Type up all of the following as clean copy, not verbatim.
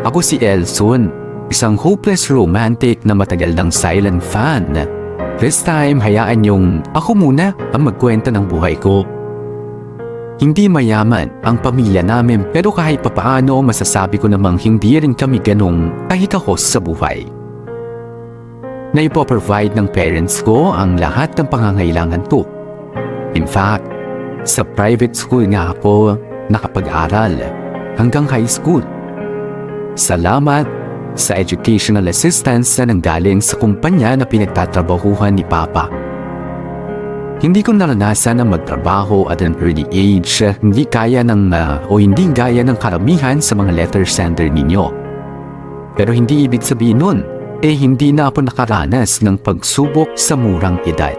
Ako si Elson, isang hopeless romantic na matagal ng silent fan. This time, hayaan yung ako muna ang magkwento ng buhay ko. Hindi mayaman ang pamilya namin pero kahit papaano masasabi ko namang hindi rin kami ganong kahikahos sa buhay. Naipoprovide ng parents ko ang lahat ng pangangailangan ko. In fact, sa private school nga ako nakapag-aral hanggang high school. Salamat sa educational assistance na nanggaling sa kumpanya na pinagtatrabahuhan ni Papa. Hindi ko naranasan na magtrabaho at an early age, hindi gaya ng karamihan sa mga letter sender ninyo. Pero hindi ibig sabihin nun, hindi na ako nakaranas ng pagsubok sa murang edad.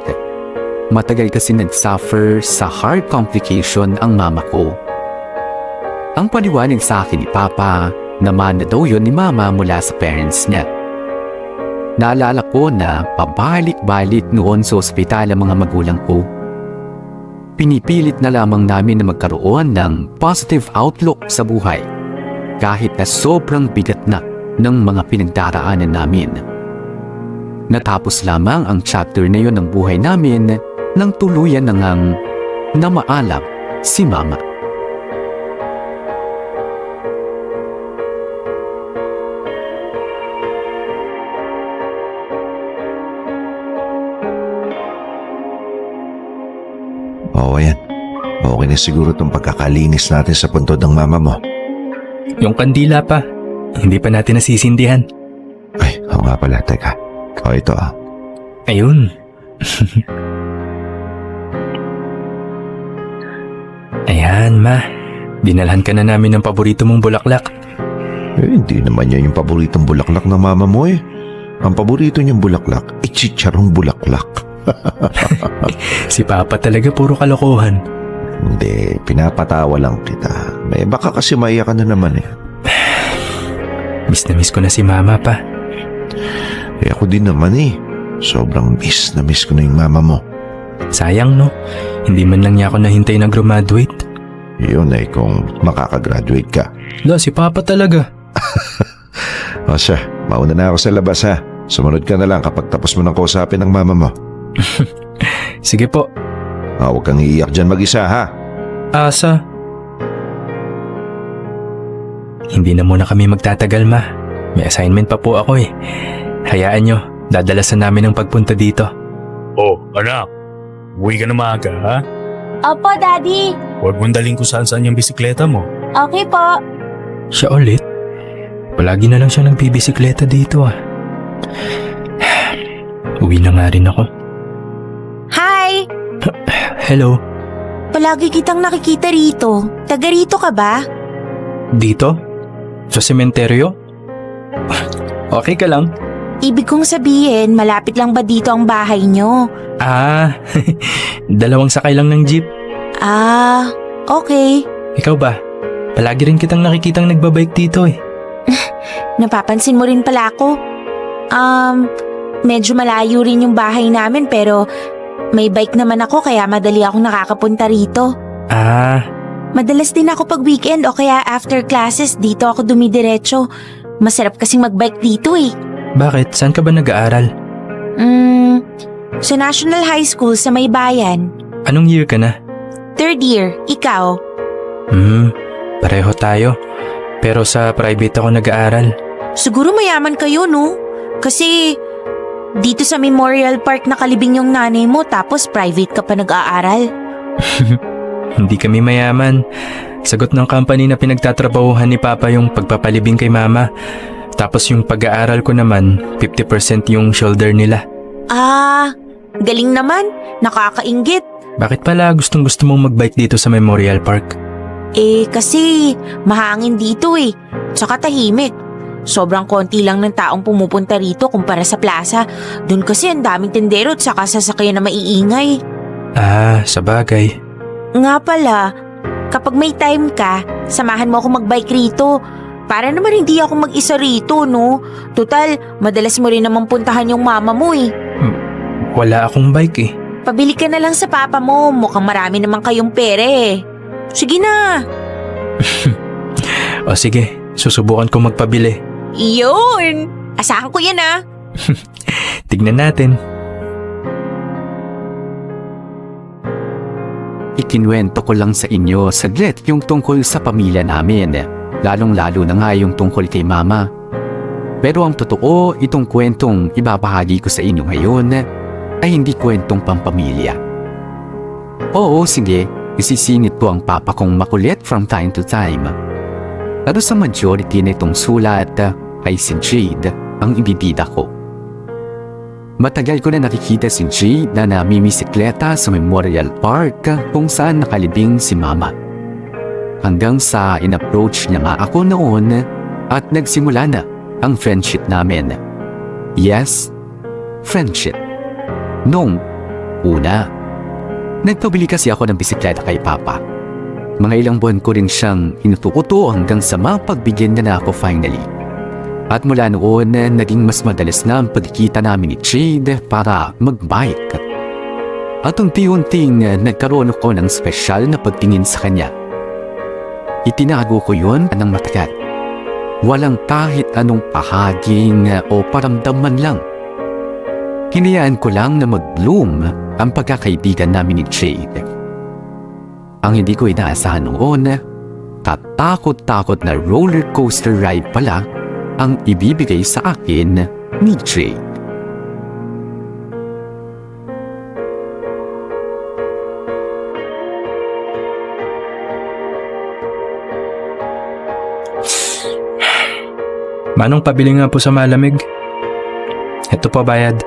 Matagal kasi nag-suffer sa heart complication ang mama ko. Ang paliwanag sa akin ni Papa, naman na daw yun ni Mama mula sa parents niya. Naalala ko na pabalik-balik noon sa ospital ang mga magulang ko. Pinipilit na lamang namin na magkaroon ng positive outlook sa buhay kahit na sobrang bigat na ng mga pinagdaraanan namin. Natapos lamang ang chapter na yun ng buhay namin nang tuluyan na ngang namaalam si Mama. Oo, yan. Okay na siguro itong pagkakalinis natin sa puntod ng mama mo. Yung kandila pa, hindi pa natin nasisindihan. Ay, oo nga pala. Teka. O, ito ah. Ayun. Ayan, Ma. Dinalhan ka na namin ng paborito mong bulaklak. Hindi naman yan yung paboritong bulaklak ng mama mo eh. Ang paborito niyang bulaklak, chicharong bulaklak. Si Papa talaga puro kalokohan. Hindi, pinapatawa lang kita. May baka kasi maiyak ka na naman eh. Miss na miss ko na si Mama pa. Ako din naman eh. Sobrang miss na miss ko na yung mama mo. Sayang no, hindi man lang niya ako nahintay na graduate. Yun ay kung makakagraduate ka. Si Papa talaga. O siya, mauna na ako sa labas ha. Sumunod ka na lang kapag tapos mo nang kausapin ng mama mo. Sige po. Huwag kang iiyak dyan mag-isa ha. Asa? Hindi na muna kami magtatagal, Ma. May assignment pa po ako eh. Hayaan nyo, dadalasan namin ang pagpunta dito. Oh, anak. Uwi ka na maaga, ha? Opo, Daddy. Huwag mong daling kung saan-saan yung bisikleta mo. Okay po. Siya ulit? Palagi na lang siya nagbibisikleta dito ah. Uwi na nga rin ako. Hi! Hello? Palagi kitang nakikita rito. Taga rito ka ba? Dito? Sa sementeryo? Okay ka lang? Ibig kong sabihin, malapit lang ba dito ang bahay nyo? Dalawang sakay lang ng jeep. Okay. Ikaw ba? Palagi rin kitang nakikitang nagbabike dito eh. Napapansin mo rin pala ako. Medyo malayo rin yung bahay namin pero may bike naman ako kaya madali ako nakakapunta rito. Madalas din ako pag weekend o kaya after classes dito ako dumidiretso. Masarap kasing magbike dito eh. Bakit? Saan ka ba nag-aaral? Sa National High School sa may bayan. Anong year ka na? 3rd year, ikaw? Pareho tayo. Pero sa private ako nag-aaral. Siguro mayaman kayo, no? Kasi dito sa Memorial Park nakalibing yung nanay mo tapos private ka pa nag-aaral. Hindi kami mayaman. Sagot ng company na pinagtatrabahuhan ni Papa yung pagpapalibing kay Mama. Tapos yung pag-aaral ko naman, 50% yung shoulder nila. Galing naman. Nakakainggit. Bakit pala gustong-gusto mong magbike dito sa Memorial Park? Kasi mahangin dito eh. Tsaka tahimik. Sobrang konti lang ng taong pumupunta rito kumpara sa plaza. Doon kasi ang daming tendero at saka sasakyan na maiingay. Sabagay. Nga pala, kapag may time ka, samahan mo ako magbike rito. Para naman hindi ako mag-isa rito, no? Total, madalas mo rin naman puntahan yung mama mo eh. Wala akong bike eh. Pabili ka na lang sa papa mo, mukhang marami naman kayong pere eh. Sige na. O sige, susubukan ko magpabili. Yun! Asahan ko yan ah. Tignan natin. Ikinwento ko lang sa inyo saglit yung tungkol sa pamilya namin, lalong-lalo na nga yung tungkol kay Mama. Pero ang totoo, itong kwentong ibabahagi ko sa inyo ngayon ay hindi kwentong pampamilya. Oo, sige, isisingit ko ang papa kong makulit from time to time. Pero sa majority na itong sulat ay si Jade ang ibibida ko. Matagal ko na nakikita si Jade na namimisikleta sa Memorial Park kung saan nakalibing si Mama. Hanggang sa in-approach niya nga ako noon at nagsimula na ang friendship namin. Yes, friendship. Nung una, nagpabili kasi ako ng bisikleta kay Papa. Mga ilang buwan ko rin siyang inutukuto hanggang sa mapagbigyan niya na ako finally. At mula noon, naging mas madalas na ang pagkikita namin ni Jade para mag-bike. At unti-unting nagkaroon ako ng special na pagtingin sa kanya. Itinago ko yun ng matagal. Walang kahit anong pahaging o paramdaman lang. Hinayaan ko lang na mag-bloom ang pagkakaibigan namin ni Jade. Ang hindi ko inaasahan noon, katakot-takot na roller coaster ride pala ang ibibigay sa akin ni Jade. Manong, pabili nga po sa malamig. Ito pa bayad.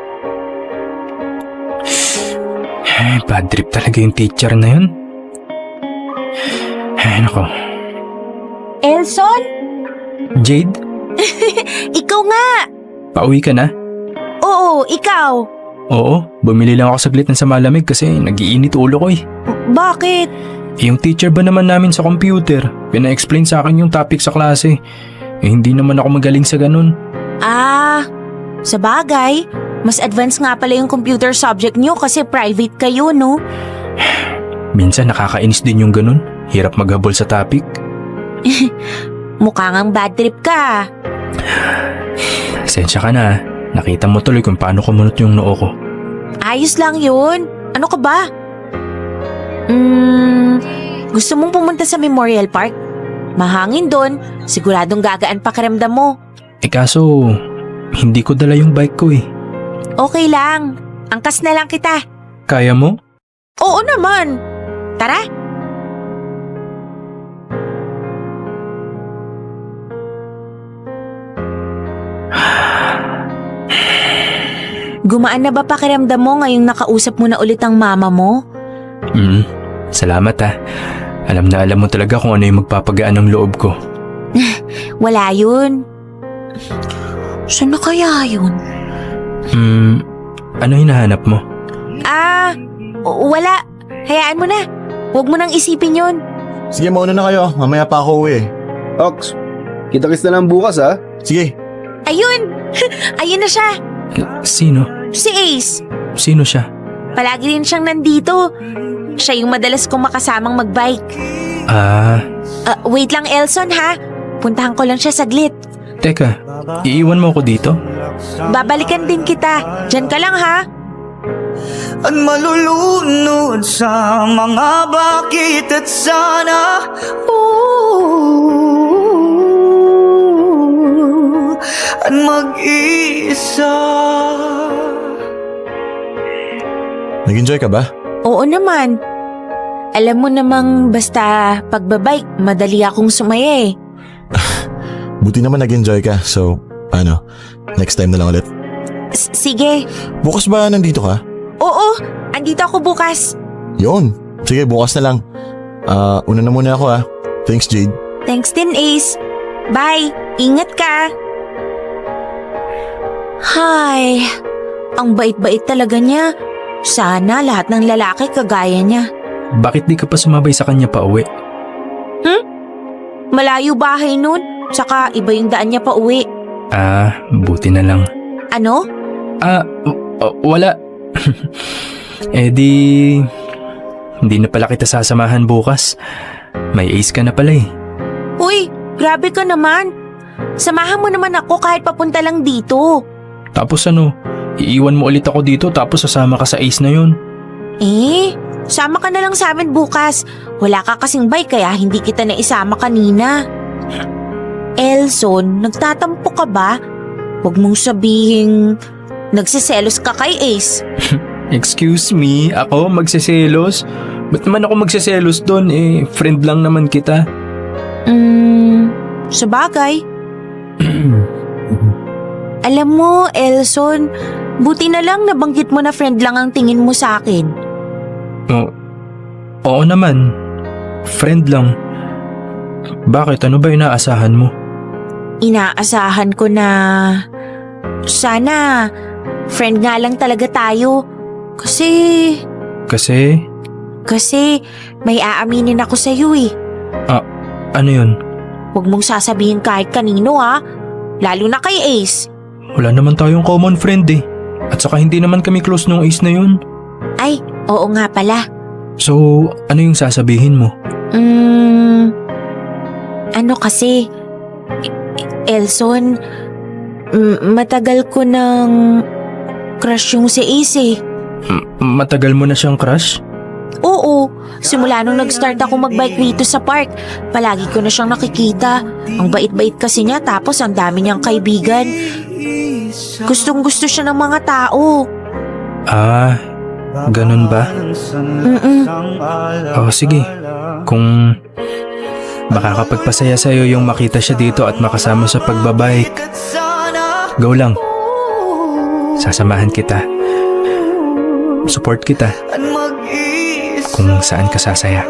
Bad trip talaga yung teacher na yun. Nako. Elson? Jade, Ikaw nga! pauwi ka na? Oo, ikaw. Oo, bumili lang ako saglit ng sa malamig kasi nag-iinit ulo ko eh. Bakit? Yung teacher ba naman namin sa computer, pina-explain sa akin yung topic sa klase. Hindi naman ako magaling sa ganun. Sa bagay, mas advanced nga pala yung computer subject nyo kasi private kayo, no? Minsan nakakainis din yung ganun. Hirap maghabol sa topic. Mukha ngang bad trip ka. Sensya ka na. Nakita mo tuloy kung paano kumunot yung noo ko. Ayos lang yun. Ano ka ba? Gusto mong pumunta sa Memorial Park? Mahangin doon. Siguradong gagaan pakiramdam mo. Kaso, hindi ko dala yung bike ko eh. Okay lang. Angkas na lang kita. Kaya mo? Oo naman. Tara. Gumaan na ba pakiramdam mo ngayong nakausap mo na ulit ang mama mo? Salamat ah. Alam na alam mo talaga kung ano yung magpapagaan ng loob ko. Wala yun. Saan na kaya yun? Ano hinahanap mo? Wala. Hayaan mo na. Huwag mo nang isipin yun. Sige, mauna na kayo. Mamaya pa ako uwi. Ox, kita-kits na lang bukas ha. Sige. Ayun! Ayun na siya. Sino? Si Ace. Sino siya? Palagi rin siyang nandito. Siya yung madalas kong makasamang magbike. Wait lang, Elson ha. Puntahan ko lang siya saglit. Teka, iiwan mo ako dito? Babalikan din kita. Diyan ka lang ha. At malulunod sa mga bakit at sana. At mag-isa. Nag-enjoy ka ba? Oo naman. Alam mo namang basta pagbabike, madali akong sumaya eh. Buti naman nag-enjoy ka. So, next time na lang ulit. Sige. Bukas ba nandito ka? Oo, andito ako bukas. Yun. Sige, bukas na lang. Una na muna ako ha. Thanks, Jade. Thanks din, Ace. Bye. Ingat ka. Hay, ang bait-bait talaga niya. Sana lahat ng lalaki kagaya niya. Bakit di ka pa sumabay sa kanya pa uwi? Malayo bahay nun. Saka iba yung daan niya pa uwi. Buti na lang. Ano? Wala. Hindi na pala kita sasamahan bukas. May Ace ka na pala eh. Uy, grabe ka naman. Samahan mo naman ako kahit papunta lang dito. Tapos ano, iiwan mo ulit ako dito tapos sasama ka sa Ace na yun. Sama ka na lang sa amin bukas. Wala ka kasing bike kaya hindi kita naisama kanina. Elson, nagtatampo ka ba? Huwag mong sabihing nagsiselos ka kay Ace. Excuse me, ako magseselos? Ba't naman ako magseselos doon? Friend lang naman kita. Sabagay. Alam mo, Elson, buti na lang nabanggit mo na friend lang ang tingin mo sa akin. Oo naman. Friend lang. Bakit? Ano ba inaasahan mo? Inaasahan ko na sana friend nga lang talaga tayo. Kasi may aaminin ako sa iyo eh. Ano yun? Huwag mong sasabihin kahit kanino ha. Lalo na kay Ace. Wala naman tayong common friend eh. At saka hindi naman kami close nung Ace na yun. Ay, oo nga pala. So, ano yung sasabihin mo? Ano kasi, Elson, matagal ko nang crush yung si Ace eh. Matagal mo na siyang crush? Oo, simula nung nag-start ako magbike rito sa park, palagi ko na siyang nakikita. Ang bait-bait kasi niya tapos ang dami niyang kaibigan. Gustong-gusto siya ng mga tao. Ganun ba? Sige. Kung makakapagpasaya sa'yo yung makita siya dito at makasama sa pagbabike, go lang. Sasamahan kita. Support kita. Kung saan ka sasaya.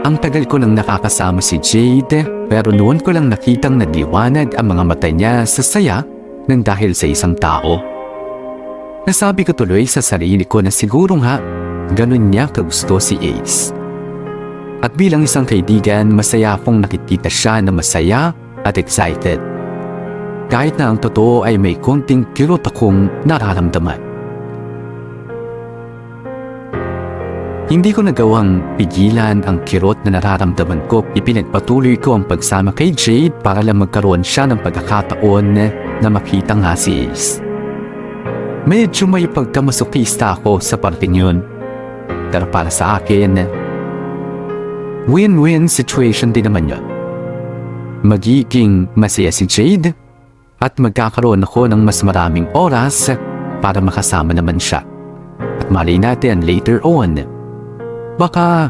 Ang tagal ko nang nakakasama si Jade, pero noon ko lang nakitang nadiwanag ang mga mata niya sa saya nang dahil sa isang tao. Nasabi ko tuloy sa sarili ko na siguro nga ganun niya kagusto si Ace. At bilang isang kaibigan, masaya akong nakikita siya na masaya at excited. Kahit na ang totoo ay may konting kirot akong nararamdaman. Hindi ko nagawang pigilan ang kirot na nararamdaman ko. Ipinagpatuloy ko ang pagsama kay Jade para lang magkaroon siya ng pagkakataon na makita nga si Ace. Medyo may pagkamasokista ako sa parting yun. Pero para sa akin, win-win situation din naman yun. Magiging masaya si Jade at magkakaroon ako ng mas maraming oras para makasama naman siya. At malay natin later on, baka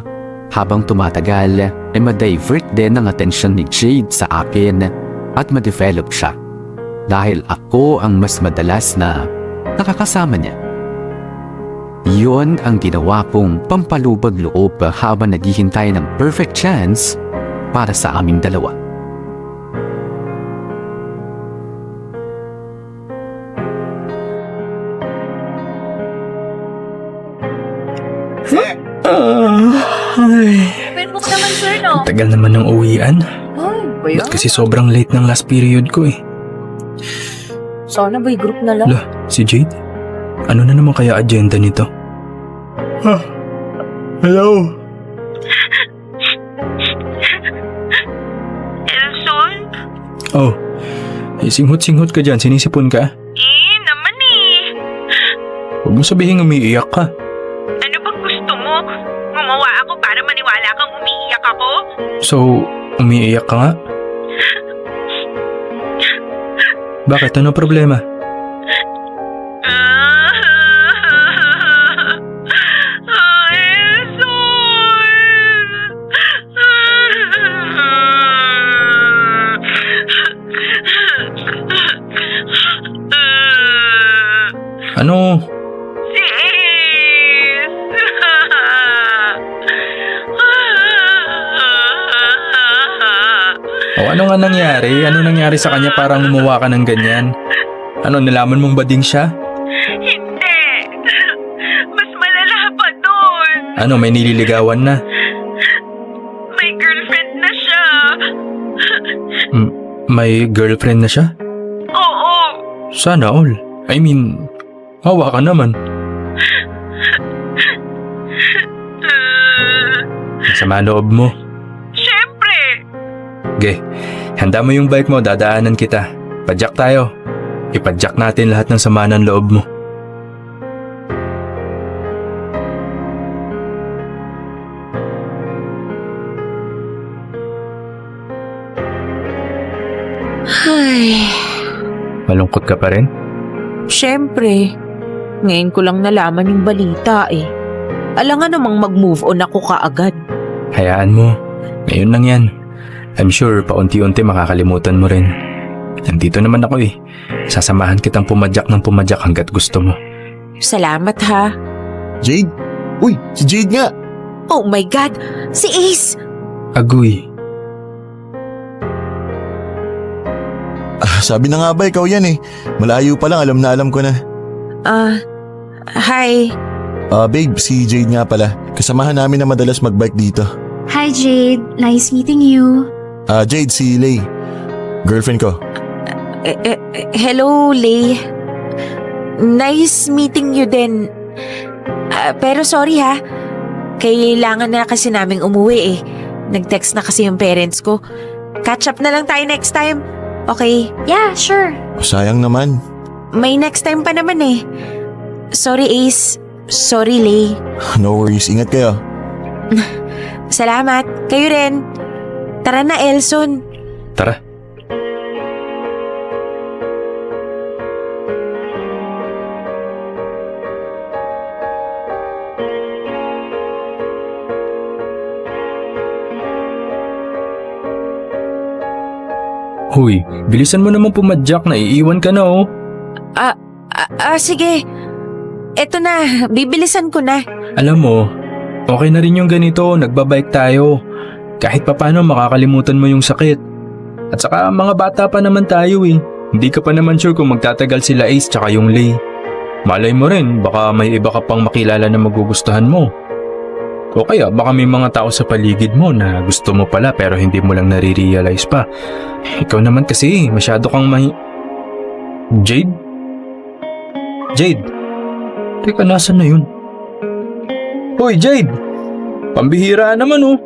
habang tumatagal ay ma-divert din ang atensyon ni Jade sa akin at ma-develop siya dahil ako ang mas madalas na nakakasama niya. Yun ang ginawa kong pampalubag loob habang naghihintay ng perfect chance para sa aming dalawa. Open book naman sir, no? Tagal naman ng uwian. Ba't kasi sobrang late ng last period ko eh. Sana ba group na lang? Lah, si Jade? Ano na naman kaya agenda nito? Hello? Elson? Oh, singhot-singhot ka dyan, sinisipon ka? Naman eh. Huwag mo sabihin umiiyak ka. Ano bang gusto mo? Gumawa ako para maniwala kang umiiyak ako? So, umiiyak ka nga? Bakit? Ano problema? Ano? Si Ace! O ano nga nangyari? Ano nangyari sa kanya parang gumawa ka ng ganyan? Ano, nalaman mong bading siya? Hindi. Mas malala pa doon. Ano, may nililigawan na? May girlfriend na siya. May girlfriend na siya? Oo. Sana all. I mean, hawa ka naman. Sama loob mo. Siyempre. Ge, handa mo yung bike mo, dadaanan kita. Padjak tayo. Ipadjak natin lahat ng sama ng loob mo. Ay, Malungkot ka pa rin? syempre. Ngayon ko lang nalaman yung balita eh. Alangan namang mag-move on ako kaagad. Hayaan mo. Ngayon lang yan. I'm sure paunti-unti makakalimutan mo rin. Nandito naman ako eh. Sasamahan kitang pumadyak ng pumadyak hanggat gusto mo. Salamat ha. Jade? Uy, si Jade nga! Oh my God! Si Ace! Agoy. Sabi na nga ba, ikaw yan eh. Malayo pa lang, alam na alam ko na. Hi. Babe, si Jade nga pala. Kasamahan namin na madalas magbike dito. Hi Jade, nice meeting you. Jade, si Lay. Girlfriend ko. Hello, Lay. Nice meeting you din. Pero sorry ha. Kailangan na kasi naming umuwi eh. Nag-text na kasi yung parents ko. Catch up na lang tayo next time. Okay? Yeah, sure. Sayang naman. May next time pa naman eh. Sorry, Ace. Sorry, Lay. No worries, ingat kayo. Salamat. Kayo rin. Tara na, Elson. Tara. Huy, bilisan mo naman pumadyak, naiiwan ka na oh. Sige. Eto na, bibilisan ko na. Alam mo, okay na rin yung ganito, nagbabike tayo. Kahit papano makakalimutan mo yung sakit. At saka mga bata pa naman tayo eh. Hindi ka pa naman sure kung magtatagal sila Ace tsaka yung Lay. Malay mo rin, baka may iba ka pang makilala na magugustuhan mo. O kaya baka may mga tao sa paligid mo na gusto mo pala pero hindi mo lang nare-realize pa. Ikaw naman kasi, masyado kang Jade? Jade? Teka, nasan na yun? Hoy, Jade! Pambihira naman oh.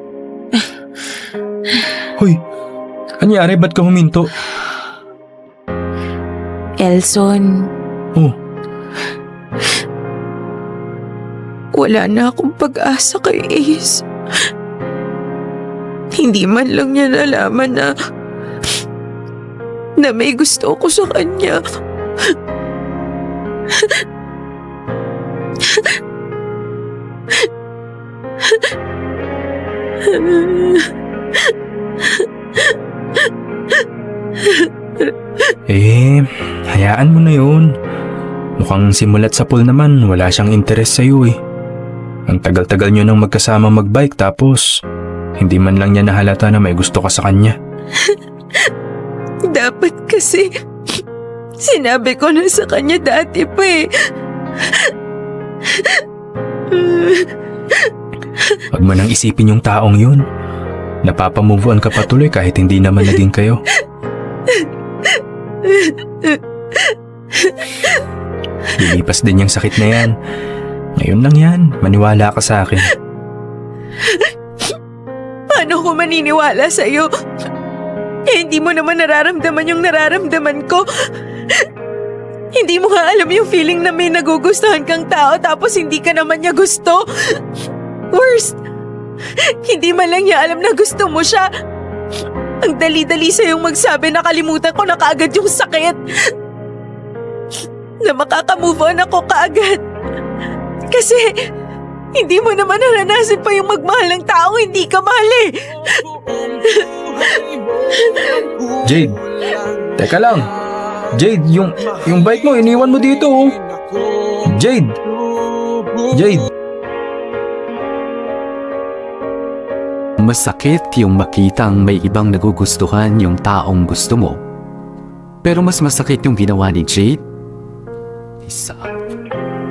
Hoy, anyari ba't ka huminto? Elson. Oh. Wala na akong pag-asa kay Ace. Hindi man lang niya nalaman na may gusto ko sa kanya. Hayaan mo na yun. Mukhang simulat sa pool naman, wala siyang interes sa'yo eh. Ang tagal-tagal nyo nang magkasama magbike tapos hindi man lang niya nahalata na may gusto ka sa kanya. Dapat kasi sinabi ko na sa kanya dati pa eh. Huwag mo nang isipin yung taong yun. Napapamove on ka patuloy kahit hindi naman naging kayo. Lilipas din yung sakit na yan. Ngayon lang yan, maniwala ka sa akin. Paano ko maniniwala sa'yo? Hindi mo naman nararamdaman yung nararamdaman ko. Hindi mo nga alam yung feeling na may nagugustuhan kang tao tapos hindi ka naman niya gusto. Worst, hindi man lang niya alam na gusto mo siya. Ang dali-dali sa'yong magsabi na kalimutan ko na kaagad yung sakit. Na makaka-move on ako kaagad. Kasi hindi mo naman naranasan pa yung magmahal ng taong hindi ka mahal eh. Jade, teka lang. Jade, yung bike mo, iniwan mo dito oh. Jade. Masakit yung makitang may ibang nagugustuhan yung taong gusto mo. Pero mas masakit yung ginawa ni Jade.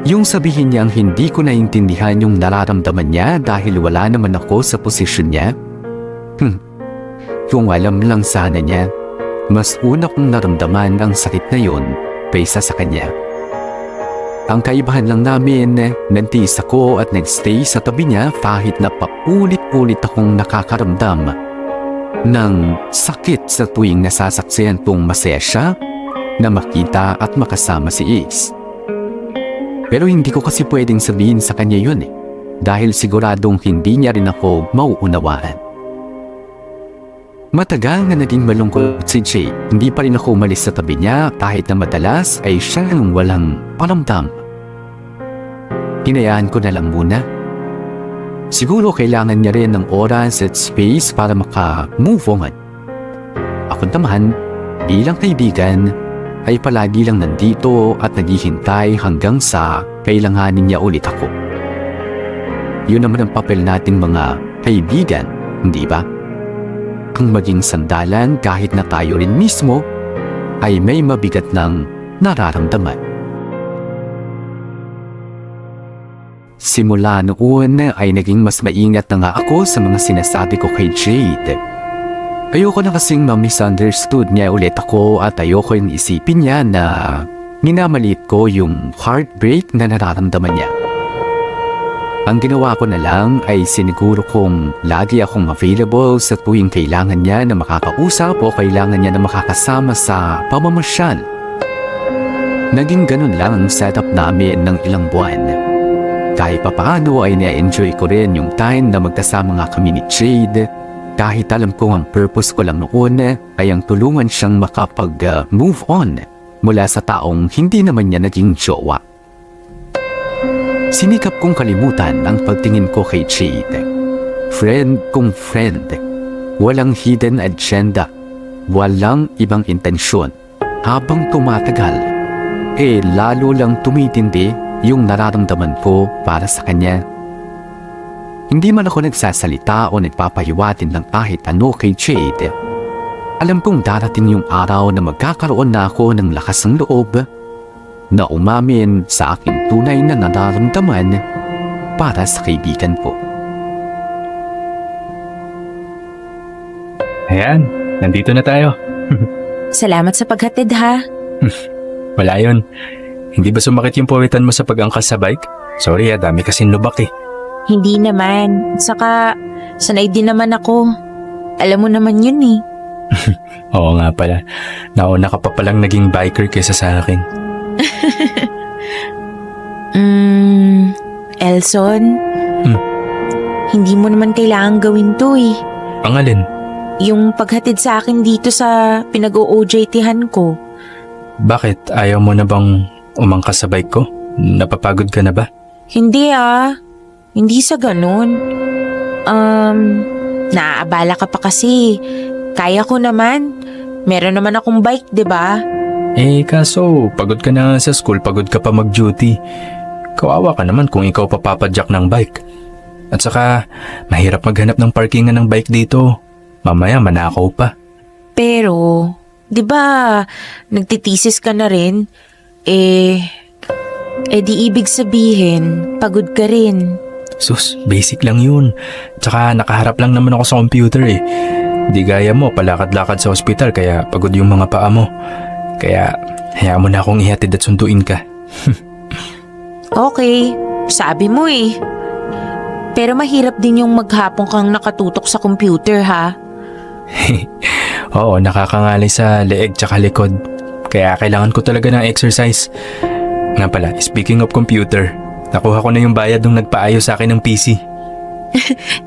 Yung sabihin niyang hindi ko naintindihan yung nararamdaman niya dahil wala naman ako sa posisyon niya. Kung alam lang sana niya, mas una kong naramdaman ang sakit na yun kaysa sa kanya. Ang kaibahan lang namin, nantiis ako at nagstay sa tabi niya kahit na paulit-ulit akong nakakaramdam ng sakit sa tuwing nasasaksihan kong masaya siya na makita at makasama si Ace. Pero hindi ko kasi pwedeng sabihin sa kanya yun dahil siguradong hindi niya rin ako mauunawaan. Matagal na naging malungkot si Jay, hindi pa rin ako umalis sa tabi niya kahit na madalas ay siya ang walang paramdam. Hinayaan ko na lang muna. Siguro kailangan niya rin ng oras at space para maka-move on. Ako naman, bilang kaibigan, ay palagi lang nandito at naghihintay hanggang sa kailanganin niya ulit ako. Yun naman ang papel nating mga kaibigan, hindi ba? Ang maging sandalan kahit na tayo rin mismo ay may mabigat ng nararamdaman. Simula noon ay naging mas maingat na nga ako sa mga sinasabi ko kay Jade. Ayoko na kasing ma-misunderstood niya ulit ako at ayoko yung isipin niya na minamaliit ko yung heartbreak na nararamdaman niya. Ang ginawa ko na lang ay siniguro kong lagi akong available sa tuwing kailangan niya na makakausap o kailangan niya na makakasama sa pamamasyal. Naging ganun lang ang setup namin ng ilang buwan. Kahit papaano ay na-enjoy ko rin yung time na magkasama nga kami ni Jade. Kahit alam ko ang purpose ko lang noon ay ang tulungan siyang makapag-move on mula sa taong hindi naman niya naging jowa. Sinikap kong kalimutan ang pagtingin ko kay Jade. Friend kong friend. Walang hidden agenda. Walang ibang intensyon. Habang tumatagal, lalo lang tumitindi yung nararamdaman ko para sa kanya. Hindi man ako nagsasalita o nagpapahiwatin ng kahit ano kay Jade. Alam kong darating yung araw na magkakaroon na ako ng lakas ng loob na umamin sa aking tunay na nararamdaman para sa kaibigan ko. Ayan, nandito na tayo. Salamat sa paghatid ha. Wala yun. Hindi ba sumakit yung puwitan mo sa pag-angkas sa bike? Sorry dami kasing lubak Hindi naman. Saka, sanay din naman ako. Alam mo naman yun Oo nga pala. Nauna ka pa palang naging biker kaysa sa akin. Elson? Hindi mo naman kailangan gawin to Ang alin? Yung paghatid sa akin dito sa pinag-o-OJT-han ko. Bakit? Ayaw mo na bang umangkas sa bike ko? Napapagod ka na ba? Hindi Hindi sa ganun. Naaabala ka pa kasi. Kaya ko naman. Meron naman akong bike, 'di ba? Kaso, pagod ka na sa school, pagod ka pa mag-duty. Kawawa ka naman kung ikaw papapadyak ng bike. At saka, mahirap maghanap ng parkingan ng bike dito. Mamaya manakaw pa. Pero, 'di ba, nagtitisis ka na rin? Di ibig sabihin, pagod ka rin. Sus, basic lang yun. Tsaka nakaharap lang naman ako sa computer Di gaya mo, palakad-lakad sa ospital kaya pagod yung mga paa mo. Kaya, hayaan mo na akong ihatid at sunduin ka. Okay, sabi mo Pero mahirap din yung maghapon kang nakatutok sa computer ha? Oo, nakakangalay sa leeg tsaka likod. Kaya kailangan ko talaga ng exercise. Nga pala, speaking of computer, nakuha ko na yung bayad nung nagpaayos sa akin ng PC.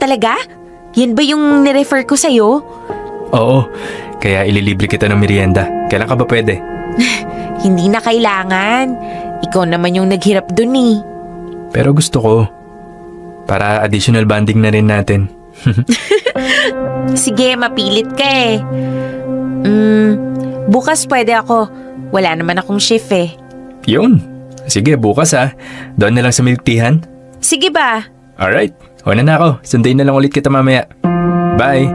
Talaga? Yan ba yung nirefer ko sa'yo? Oo, kaya ililibre kita ng merienda. Kailan ka ba pwede? Hindi na kailangan. Ikaw naman yung naghirap dun Pero gusto ko. Para additional bonding na rin natin. Sige, mapilit ka bukas pwede ako. Wala naman akong shift Yun. Sige, bukas Doon na lang sa milk teahan. Sige ba? Alright, una na ako. Sundayin na lang ulit kita mamaya. Bye!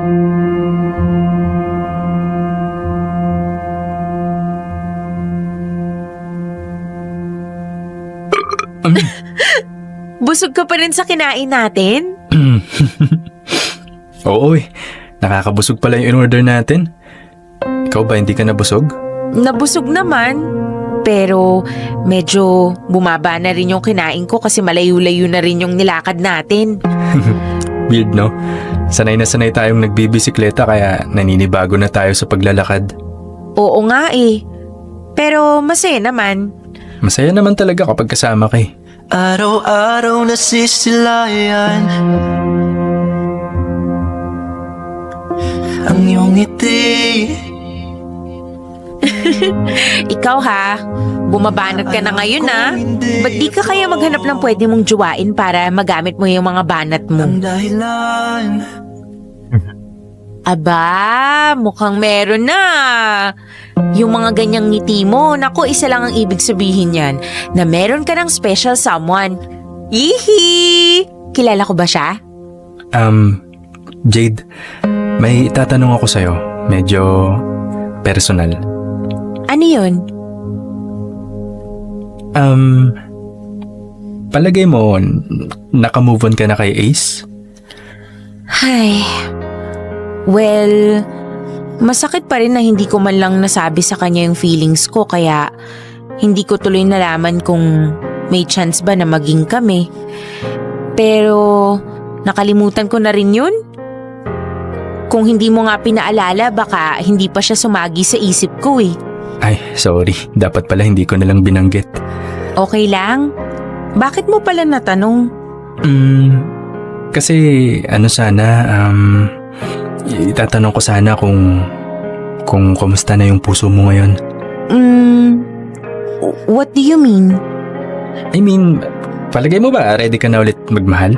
Busog ka pa rin sa kinain natin? Oo eh, nakakabusog pala yung in-order natin. Ikaw ba hindi ka nabusog? Nabusog naman. Pero medyo bumaba na rin yung kinain ko kasi malayo-layo na rin yung nilakad natin. Weird no? Sanay na sanay tayong nagbibisikleta kaya naninibago na tayo sa paglalakad. Oo nga eh. Pero masaya naman. Masaya naman talaga kapag kasama ka eh. Araw-araw nasisilayan ang iyong ngiti. Ikaw ha, bumabanat ka na ngayon ha. Ba't di ka kaya maghanap ng pwede mong juwain para magamit mo yung mga banat mo? Ang dahilan Aba, mukhang meron na. Yung mga ganyang ngiti mo, naku, isa lang ang ibig sabihin yan, na meron ka ng special someone. Ihi! Kilala ko ba siya? Jade, may itatanong ako sa'yo. Medyo personal. Ano yun? Palagay mo, nakamove on ka na kay Ace? Ay, well, masakit pa rin na hindi ko man lang nasabi sa kanya yung feelings ko kaya hindi ko tuloy nalaman kung may chance ba na maging kami. Pero nakalimutan ko na rin yun. Kung hindi mo nga pinaalala, baka hindi pa siya sumagi sa isip ko eh. Ay, sorry. Dapat pala hindi ko nalang binanggit. Okay lang? Bakit mo pala natanong? Kasi ano sana, itatanong ko sana kung kumusta na yung puso mo ngayon. What do you mean? I mean, palagay mo ba ready ka na ulit magmahal?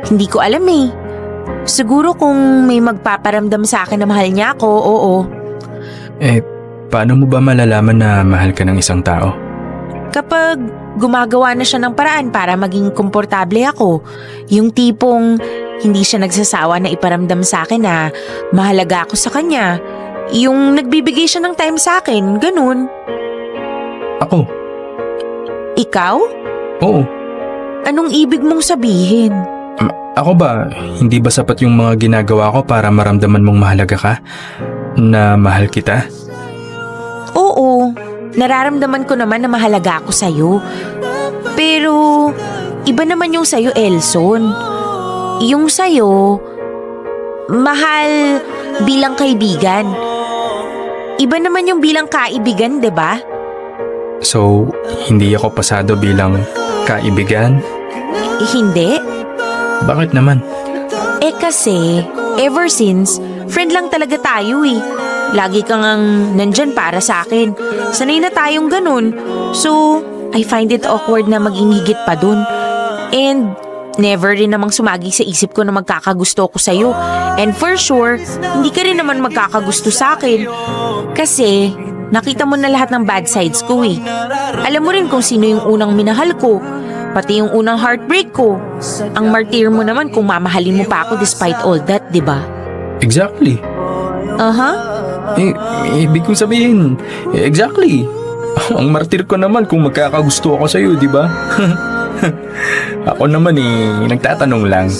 Hindi ko alam eh. Siguro kung may magpaparamdam sa akin na mahal niya ako, oo. Eh, paano mo ba malalaman na mahal ka ng isang tao? Kapag gumagawa na siya ng paraan para maging komportable ako, yung tipong hindi siya nagsasawa na iparamdam sa akin na mahalaga ako sa kanya, yung nagbibigay siya ng time sa akin, ganun. Ako? Ikaw? Oo. Anong ibig mong sabihin? Ako ba, hindi ba sapat yung mga ginagawa ko para maramdaman mong mahalaga ka? Na mahal kita? Oo, nararamdaman ko naman na mahalaga ako sa'yo. Pero, iba naman yung sa'yo, Elson. Yung sa'yo, mahal bilang kaibigan. Iba naman yung bilang kaibigan, 'di ba? So, hindi ako pasado bilang kaibigan? Hindi. Bakit naman? Kasi, ever since, friend lang talaga tayo eh. Lagi kang nandyan para sa akin. Sanay na tayong ganun. So, I find it awkward na maging higit pa dun. And, never rin namang sumagi sa isip ko na magkakagusto ko sa'yo. And for sure, hindi ka rin naman magkakagusto sa akin. Kasi, nakita mo na lahat ng bad sides ko eh. Alam mo rin kung sino yung unang minahal ko. Pati yung unang heartbreak ko. Ang martyr mo naman kung mamahalin mo pa ako despite all that, di ba? Exactly. Ibig kong sabihin, exactly. Ang martir ko naman kung magkakagusto ako sa'yo, di ba? Ako naman nagtatanong lang.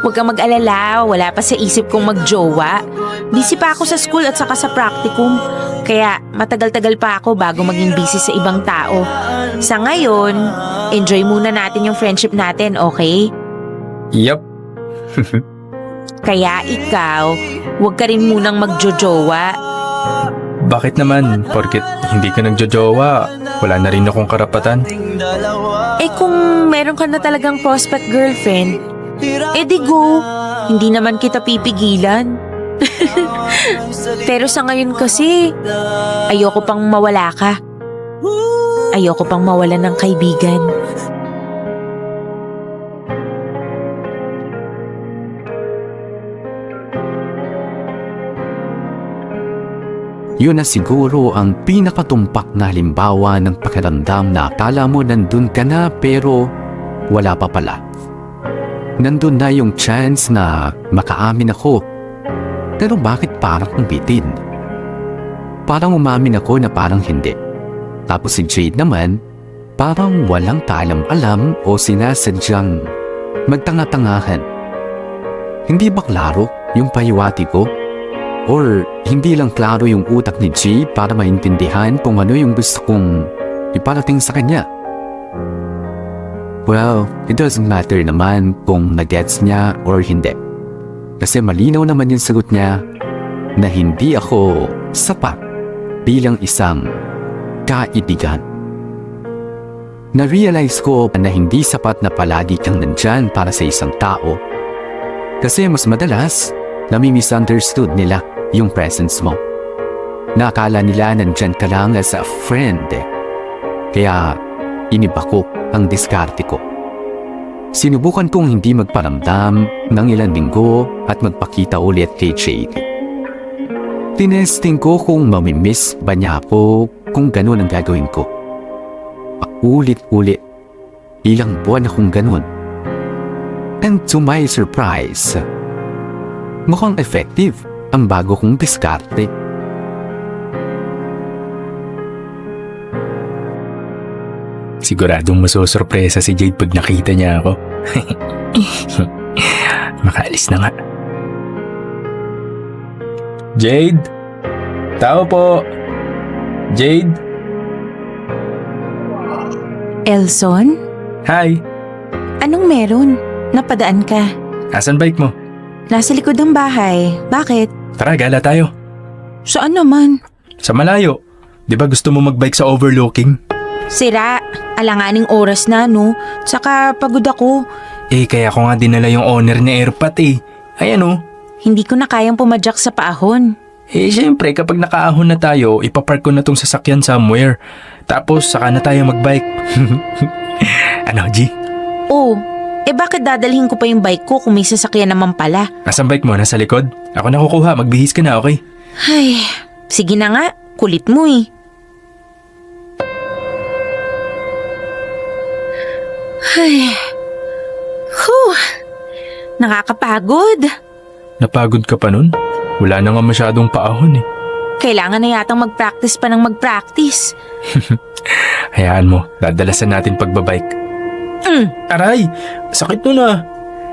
Huwag kang mag-alala, wala pa sa isip kong magjowa. Busy pa ako sa school at saka sa practicum. Kaya matagal-tagal pa ako bago maging busy sa ibang tao. Sa ngayon, enjoy muna natin yung friendship natin, okay? Yup. Kaya ikaw, huwag ka rin munang magjojowa. Bakit naman? Porket hindi ka nagjojowa, wala na rin akong karapatan. Kung meron ka na talagang prospect girlfriend, di go. Hindi naman kita pipigilan. Pero sa ngayon kasi, ayoko pang mawala ka. Ayoko pang mawalan ng kaibigan. Yun na siguro ang pinakatumpak na halimbawa ng pakiramdam na akala mo nandun ka na pero wala pa pala. Nandun na yung chance na makaamin ako. Pero bakit parang bitin? Parang umamin ako na parang hindi. Tapos si Jade naman, parang walang kaalam-alam o sinasadyang magtanga-tangahan. Hindi ba klaro yung pahiwati ko? Or hindi lang klaro yung utak ni Jade para maintindihan kung ano yung gusto kong iparating sa kanya? Well, it doesn't matter naman kung nagets niya or hindi. Kasi malinaw naman yung sagot niya na hindi ako sapat bilang isang kaibigan. Na-realize ko na hindi sapat na palagi kang nandyan para sa isang tao. Kasi mas madalas, nami-misunderstood nila yung presence mo. Nakala nila nandyan ka lang as a friend. Kaya iniba ko ang diskarte ko. Sinubukan kong hindi magparamdam ng ilang linggo at magpakita ulit kay Jade. Tinesting ko kung mamimiss ba niya ako kung ganun ang gagawin ko. Paulit-ulit, ilang buwan akong ganun. And to my surprise, mukhang effective ang bago kong diskarte. Siguradong masosorpresa si Jade pag nakita niya ako. Makaalis na nga. Jade? Tao po! Jade? Elson? Hi! Anong meron? Napadaan ka. Asan bike mo? Nasa likod ng bahay. Bakit? Tara, gala tayo. Saan naman? Sa malayo. Di ba gusto mo magbike sa overlooking? Sira. Alanganing oras na, no? Tsaka pagod ako. Eh, kaya ko nga dinala yung owner ni Airpat eh. Ayan oh. Hindi ko na kayang pumadyak sa paahon. Eh, syempre, kapag nakaahon na tayo, ipapark ko na tong sasakyan somewhere. Tapos, saka na tayo magbike. Ano, G? Oh, bakit dadalhin ko pa yung bike ko kung may sasakyan naman pala? Nasaan bike mo? Nasa likod? Ako na kukuha. Magbihis ka na, okay? Ay, sige na nga. Kulit mo eh. Ay. Whew. Nakakapagod. Napagod ka pa nun? Wala na nga masyadong paahon eh. Kailangan na yatang mag-practice pa ng mag-practice. Hayaan mo, dadalasan natin pagbabike. Aray! Sakit nun ah.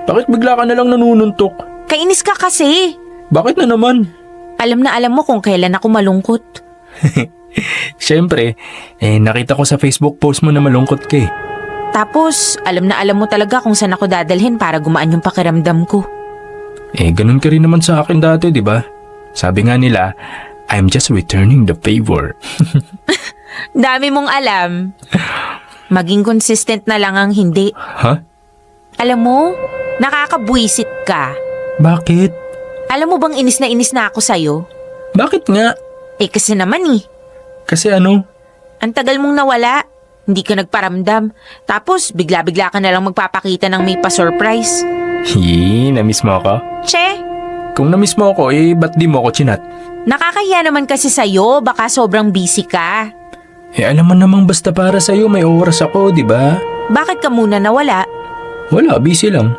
Bakit bigla ka na lang nanununtok? Kainis ka kasi. Bakit na naman? Alam na alam mo kung kailan ako malungkot. Siyempre, nakita ko sa Facebook post mo na malungkot ka eh. Tapos, alam na alam mo talaga kung saan ako dadalhin para gumaan yung pakiramdam ko. Ganun ka rin naman sa akin dati, di ba? Sabi nga nila, I'm just returning the favor. Dami mong alam. Maging consistent na lang ang hindi. Ha? Alam mo, nakakabwisit ka. Bakit? Alam mo bang inis na ako sa'yo? Bakit nga? Kasi naman eh. Kasi ano? Ang tagal mong nawala. Hindi ka nagparamdam. Tapos, bigla-bigla ka na lang magpapakita ng may pa-surprise. Namiss mo ako? Che, Kung namiss mo ako, ba't di mo ako chinat? nakakahiya naman kasi sa'yo. Baka sobrang busy ka. Alam mo namang basta para sa'yo may oras ako, di ba? Bakit ka muna nawala? Wala, busy lang.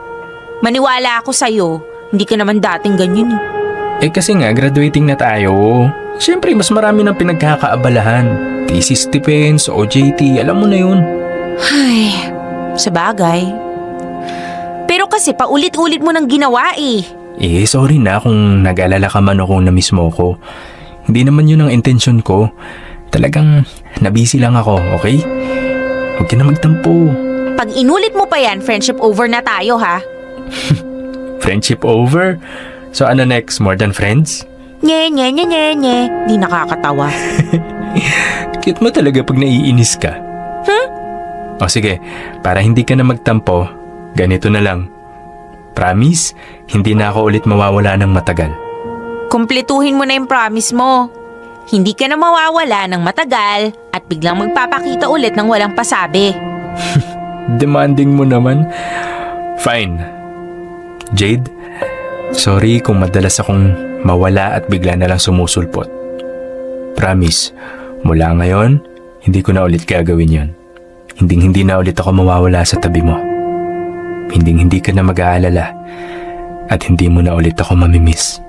Maniwala ako sa'yo. Hindi ka naman dating ganyan eh. Kasi nga, graduating na tayo. Siyempre, mas marami ng pinagkakaabalahan. Thesis defense, OJT, alam mo na yun. Ay, sabagay. Pero kasi paulit-ulit mo nang ginawa eh. Sorry na kung nag-alala ka man o kung na-miss mo ko. Hindi naman yun ang intensyon ko. Talagang nabisi lang ako, okay? Huwag ka na magtampo. Pag inulit mo pa yan, friendship over na tayo ha. Friendship over? So ano next, more than friends? Nye. Di nakakatawa. Cute mo talaga pag naiinis ka. O sige, para hindi ka na magtampo, ganito na lang. Promise, hindi na ako ulit mawawala ng matagal. Kumpletuhin mo na yung promise mo. Hindi ka na mawawala ng matagal at biglang magpapakita ulit ng walang pasabi. Demanding mo naman. Fine. Jade, sorry kung madalas akong mawala at bigla na lang sumusulpot. Promise, mula ngayon, hindi ko na ulit gagawin yon. Hindi na ulit ako mawawala sa tabi mo. hindi ka na mag-aalala at hindi mo na ulit ako mamimiss.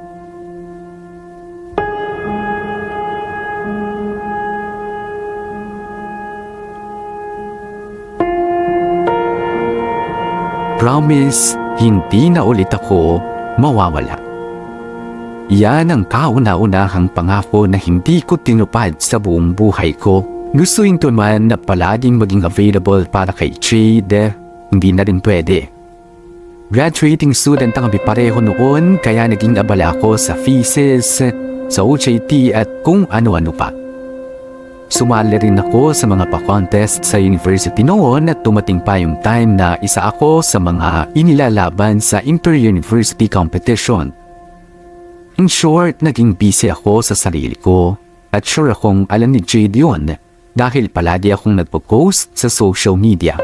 Promise, hindi na ulit ako mawawala. Yan ang kauna-unahang pangako na hindi ko tinupad sa buong buhay ko. Gustuin ko man na palaging maging available para kay Jade, hindi na rin pwede. Graduating student ang kami pareho noon kaya naging abala ako sa thesis, sa OJT at kung ano-ano pa. Sumali rin ako sa mga pa-contest sa university noon at tumating pa yung time na isa ako sa mga inilalaban sa inter-university competition. In short, naging busy ako sa sarili ko at sure akong alam ni Jade yun dahil palagi akong nagpo-post sa social media.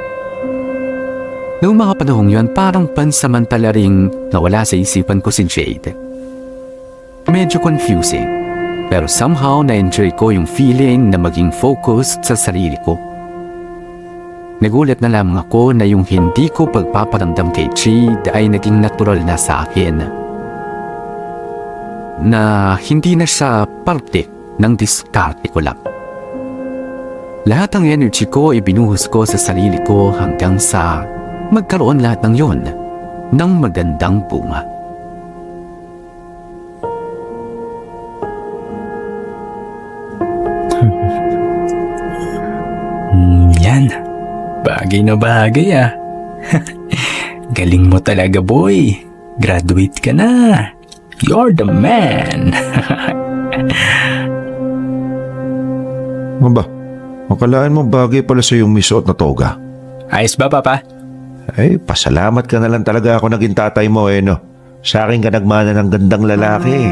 Noong mga panahong yun, parang pansamantala ring nawala sa isipan ko si Jade. Medyo confusing. Pero somehow na-enjoy ko yung feeling na maging focused sa sarili ko. Nagulat na lamang ako na yung hindi ko pagpaparamdam kay Jade ay naging natural na sa akin. Na hindi na siya parte ng diskarte ko lang. Lahat ng energy ko ibinuhos ko sa sarili ko hanggang sa magkaroon lahat ng yon ng magandang bunga. Yan. Bagay na bagay ah. Galing mo talaga, boy. Graduate ka na. You're the man. Maba, makalaan mo bagay pala sa yung misuot na toga. Ayos ba, Papa? Ay, pasalamat ka na lang talaga ako naging tatay mo no. Sa akin ka nagmana ng gandang lalaki.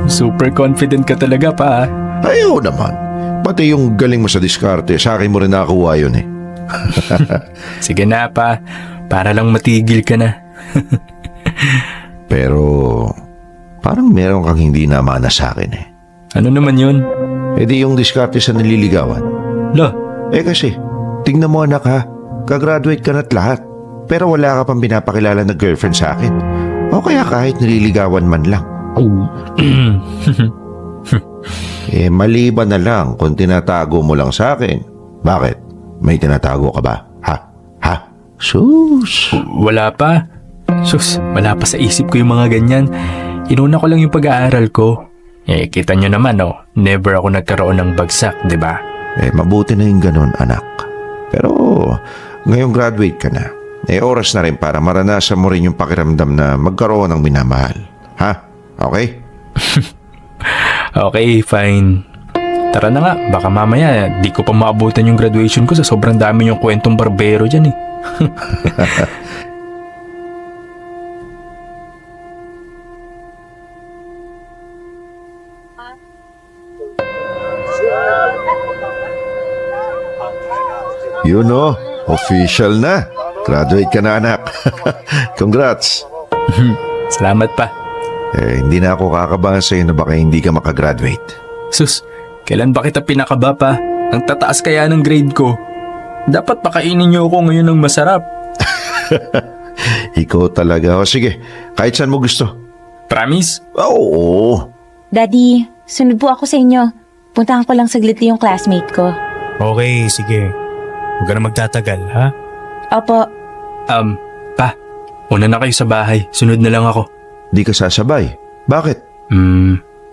Super confident ka talaga, pa. Ayaw naman. Pati yung galing mo sa diskarte, sa akin mo rin nakakuha yun eh. Sige na, pa. Para lang matigil ka na. Pero parang meron kang hindi namana sa akin eh. Ano naman yun? E di yung diskarte sa nililigawan. Kasi, tingnan mo anak ha, kagraduate ka na't lahat. Pero wala ka pang pinapakilala na girlfriend sa akin. O kaya kahit nililigawan man lang. Maliban na lang kung tinatago mo lang sa akin. Bakit? May tinatago ka ba? Ha? Sus! Wala pa. Sus, wala pa sa isip ko yung mga ganyan. Inuna ko lang yung pag-aaral ko. Kita nyo naman never ako nagkaroon ng bagsak, di ba? Mabuti na yung ganun, anak. Pero ngayong graduate ka na. Oras na rin para maranasan mo rin yung pakiramdam na magkaroon ng minamahal. Ha? Okay? Okay, fine. Tara na nga, baka mamaya di ko pa maabutan yung graduation ko sa sobrang dami yung kwentong barbero dyan eh. Yun official na. Graduate ka na anak. Congrats. Salamat pa. Hindi na ako kakabahan sa'yo na baka hindi ka makagraduate. Sus, kailan ba kita pinakaba pa? Ang tataas kaya ng grade ko. Dapat pakainin niyo ako ngayon ng masarap. Ikaw talaga. O sige, kahit saan mo gusto. Promise? Oo. Daddy, sunod po ako sa inyo. Puntahan ko lang saglit yung classmate ko. Okay, sige. Huwag ka na magtatagal, ha? Opo. Pa, una na kayo sa bahay. Sunod na lang ako. Di ka sasabay. Bakit?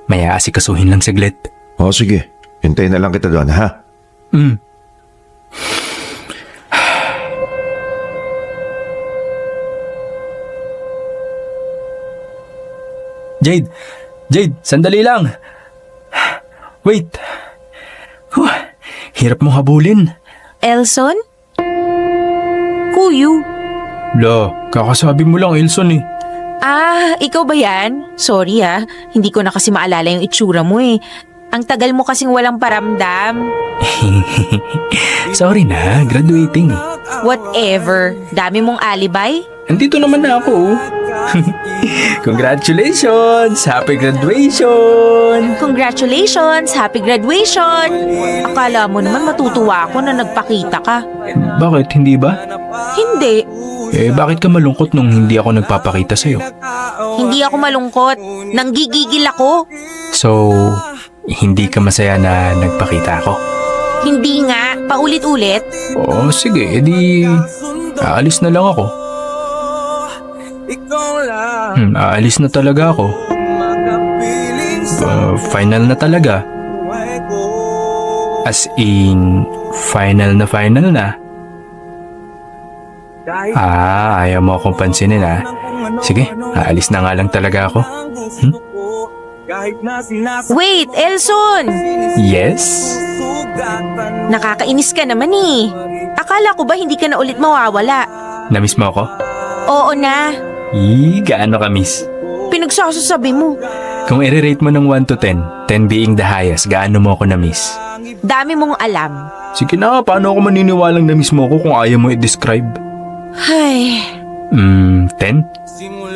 May aasikasuhin lang saglit. O sige, hintayin na lang kita doon, ha? Jade, sandali lang. Wait. Hirap mong habulin. Elson? Kuyu? Kakasabi mo lang Elson eh. Ikaw ba yan? Sorry hindi ko na kasi maalala yung itsura mo eh. Ang tagal mo kasing walang paramdam. Sorry na, graduating. Whatever. Dami mong alibay? Andito naman na ako. Congratulations! Happy graduation! Congratulations! Happy graduation! Akala mo naman matutuwa ako na nagpakita ka. Bakit? Hindi ba? Hindi. Bakit ka malungkot nung hindi ako nagpapakita sa'yo? Hindi ako malungkot. Nanggigigil ako. So, hindi ka masaya na nagpakita ako? Hindi nga. Paulit-ulit. Oo, sige. Edi, aalis na lang ako. Aalis na talaga ako. Final na talaga. As in, final na. Ayaw mo akong pansinin Sige, aalis na nga lang talaga ako. Wait, Elson! Yes? Nakakainis ka naman eh. Akala ko ba hindi ka na ulit mawawala? Namiss mo ako? Oo na. Gaano ka miss? Pinagsasasabi mo. Kung i-rate mo ng 1 to 10, 10 being the highest, gaano mo ako na-miss? Dami mong alam. Sige na, paano ako maniniwalang na-miss mo ako kung ayaw mo i-describe? Ay, 10?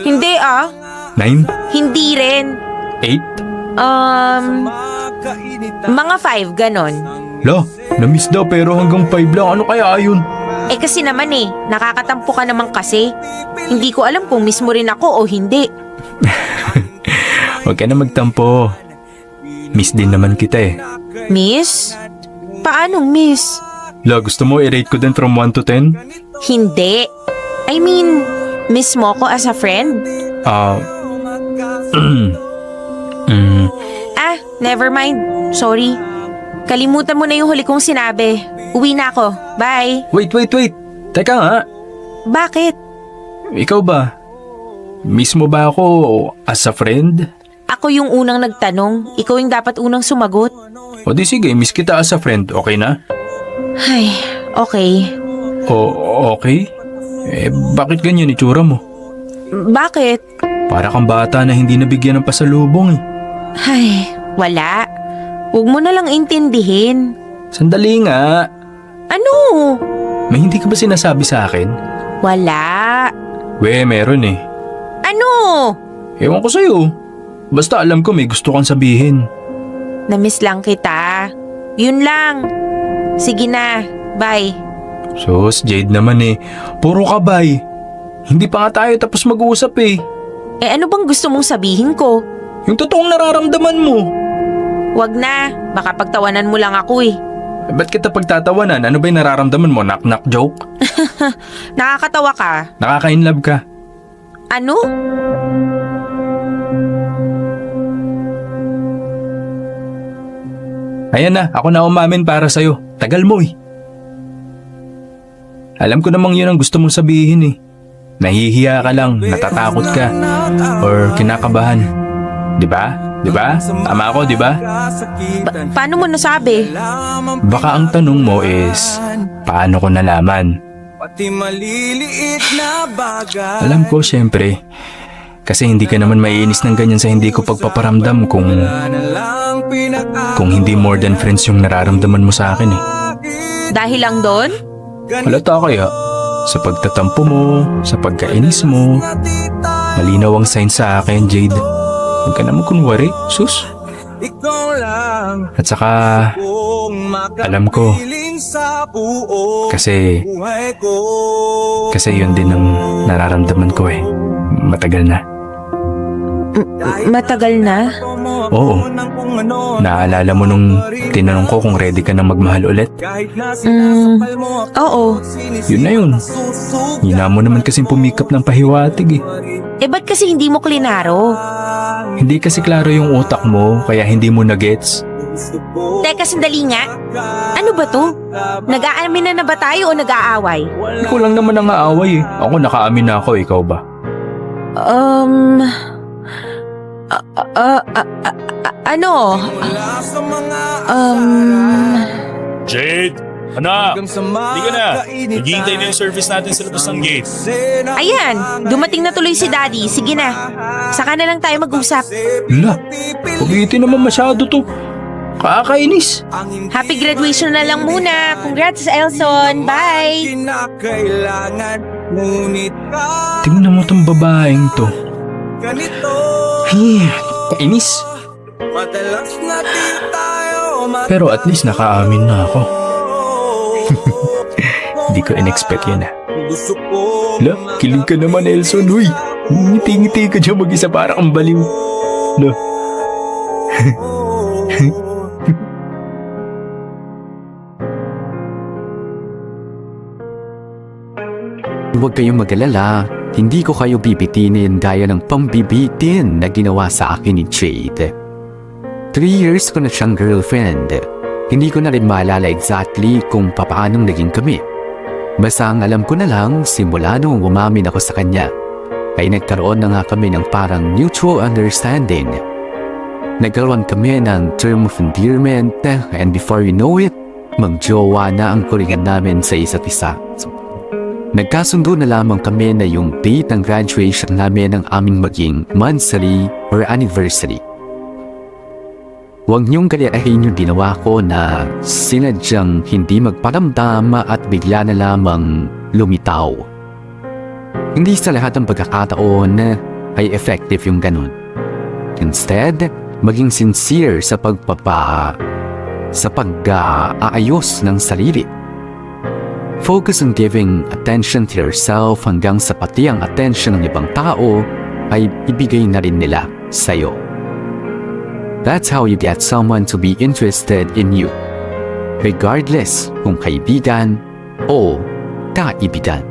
hindi 9? Hindi rin. 8? Mga 5, ganon. La, na-miss daw pero hanggang 5 lang. Ano kaya yun? Kasi naman nakakatampo ka naman kasi. Hindi ko alam kung miss mo rin ako o hindi. Huwag ka na magtampo. Miss din naman kita Miss? Paanong miss? La, gusto mo i-rate ko din from 1 to 10? Hindi. I mean, miss mo ko as a friend? Never mind. Sorry. Kalimutan mo na yung huli kong sinabi. Uwi na ako. Bye. Wait. Teka nga. Bakit? Ikaw ba? Miss mo ba ako as a friend? Ako yung unang nagtanong. Ikaw yung dapat unang sumagot. O di sige, miss kita as a friend. Okay na? Ay, okay. Okay? Bakit ganyan itsura mo? Bakit? Para kang bata na hindi nabigyan ng pasalubong Ay, wala. Huwag mo na lang intindihin. Sandali nga. Ano? May hindi ka ba sinasabi sa akin? Wala. Meron Ano? Ewan ko sa'yo. Basta alam ko may gusto kang sabihin. Namiss lang kita. Yun lang. Sige na. Bye. Sus, Jade naman Puro ka bye. Hindi pa nga tayo tapos mag-uusap Ano bang gusto mong sabihin ko? Yung totoong nararamdaman mo. Wag na. Baka pagtawanan mo lang ako Ba't kita pagtatawanan? Ano ba yung nararamdaman mo? Knock-knock joke? Nakakatawa ka. Nakaka-inlove ka. Ano? Ayan na, ako na umamin para sa'yo. Tagal mo Alam ko namang yun ang gusto mong sabihin Nahihiya ka lang, natatakot ka, or kinakabahan. Diba? Tama ako, diba? Paano mo nasabi? Baka ang tanong mo is, paano ko nalaman? Alam ko, syempre. Kasi hindi ka naman maiinis ng ganyan sa hindi ko pagpaparamdam kung hindi more than friends yung nararamdaman mo sa akin Dahil lang doon? Halata kaya? Sa pagtatampo mo, sa pagkainis mo, malinaw ang sign sa akin, Jade. Huwag ka naman kunwari, sus. At saka, alam ko, kasi yun din ang nararamdaman ko Matagal na. Matagal na? Oo. Naalala mo nung tinanong ko kung ready ka na magmahal ulit? Oo. Yun na yun. Hina mo naman kasing pumikap ng pahiwatig Ba't kasi hindi mo klinaro? Hindi kasi klaro yung utak mo, kaya hindi mo na-gets. Teka, sandali nga. Ano ba to? Nag-aamin na ba tayo o nag-aaway? Ikaw lang naman ang aaway Ako nakaamin na ako, ikaw ba? Ano? Jade! Anak! Hindi ka na! Naghihintay na yung service natin sa labas ng gate. Ayan, dumating na tuloy si Daddy. Sige na. Saka na lang tayo mag-usap. La, pag-iiti naman masyado to. Kakainis. Happy graduation na lang muna. Congrats, Elson. Bye! Tingnan mo tong babaeng to. Ay, kainis. Pero at least nakaamin na ako. Hindi ko in-expect yun La, kilig ka naman Elson, uy. Ngiti-ngiti ka dyan mag-isa para kang baliw. La. Huwag kayong mag-alala, hindi ko kayo bibitinin gaya ng pambibitin na ginawa sa akin ni Jade. 3 years ko na siyang girlfriend. Hindi ko na rin maalala exactly kung papaanong naging kami. Basta ang alam ko na lang, simula nung umamin ako sa kanya, ay nagkaroon na nga kami ng parang mutual understanding. Nagkaroon kami ng term of endearment and before you know it, magjowa na ang kuringan namin sa isa't isa. Nagkasundo na lamang kami na yung date ng graduation namin ang aming maging monthsary or anniversary. Huwag niyong galirahin yung ginawa ko na sinadyang hindi magparamdam at bigla na lamang lumitaw. Hindi sa lahat ng pagkakataon ay effective yung ganun. Instead, maging sincere sa pag-aayos ng sarili. Focus on giving attention to yourself hanggang sa pati ang attention ng ibang tao ay ibigay na rin nila sa'yo. That's how you get someone to be interested in you, regardless kung kaibigan o kaibigan.